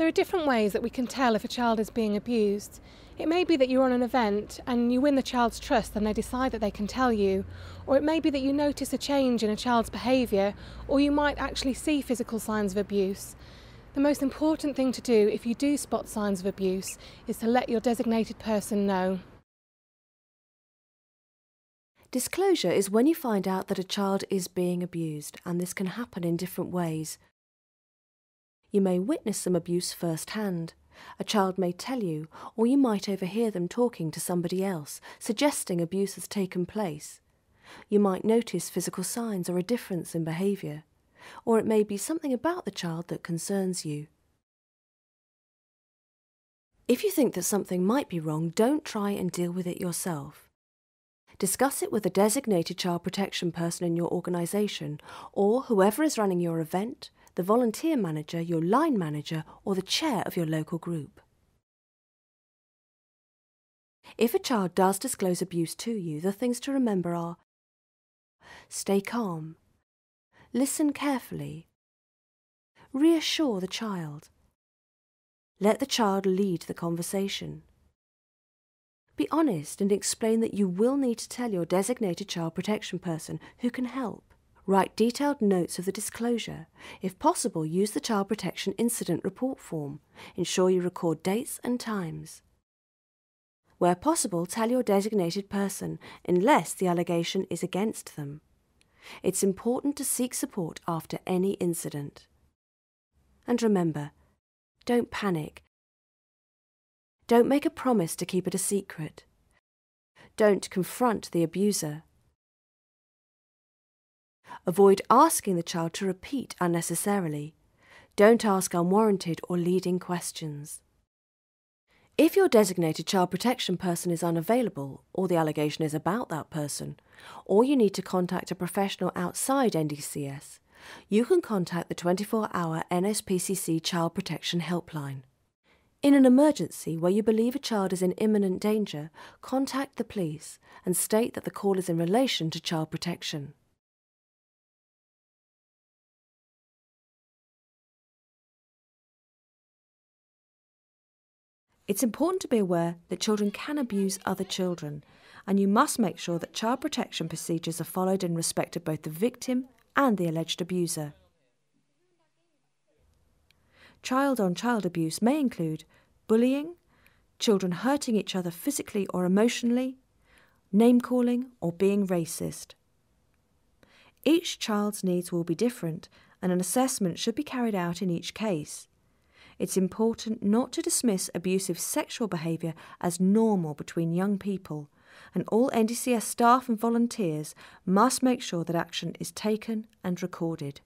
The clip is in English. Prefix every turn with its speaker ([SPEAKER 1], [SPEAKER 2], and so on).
[SPEAKER 1] There are different ways that we can tell if a child is being abused. It may be that you're on an event and you win the child's trust and they decide that they can tell you, or it may be that you notice a change in a child's behaviour, or you might actually see physical signs of abuse. The most important thing to do if you do spot signs of abuse is to let your designated person know.
[SPEAKER 2] Disclosure is when you find out that a child is being abused, and this can happen in different ways. You may witness some abuse firsthand. A child may tell you, or you might overhear them talking to somebody else, suggesting abuse has taken place. You might notice physical signs or a difference in behaviour, or it may be something about the child that concerns you. If you think that something might be wrong, don't try and deal with it yourself. Discuss it with a designated child protection person in your organisation, or whoever is running your event, the volunteer manager, your line manager, or the chair of your local group. If a child does disclose abuse to you, the things to remember are: stay calm, listen carefully, reassure the child, let the child lead the conversation. Be honest and explain that you will need to tell your designated child protection person who can help. Write detailed notes of the disclosure. If possible, use the Child Protection Incident Report form. Ensure you record dates and times. Where possible, tell your designated person, unless the allegation is against them. It's important to seek support after any incident. And remember, don't panic. Don't make a promise to keep it a secret. Don't confront the abuser. Avoid asking the child to repeat unnecessarily. Don't ask unwarranted or leading questions. If your designated child protection person is unavailable, or the allegation is about that person, or you need to contact a professional outside NDCS, you can contact the 24-hour NSPCC Child Protection Helpline. In an emergency where you believe a child is in imminent danger, contact the police and state that the call is in relation to child protection. It's important to be aware that children can abuse other children, and you must make sure that child protection procedures are followed in respect of both the victim and the alleged abuser. Child-on-child abuse may include bullying, children hurting each other physically or emotionally, name-calling, or being racist. Each child's needs will be different, and an assessment should be carried out in each case. It's important not to dismiss abusive sexual behaviour as normal between young people, and all NDCS staff and volunteers must make sure that action is taken and recorded.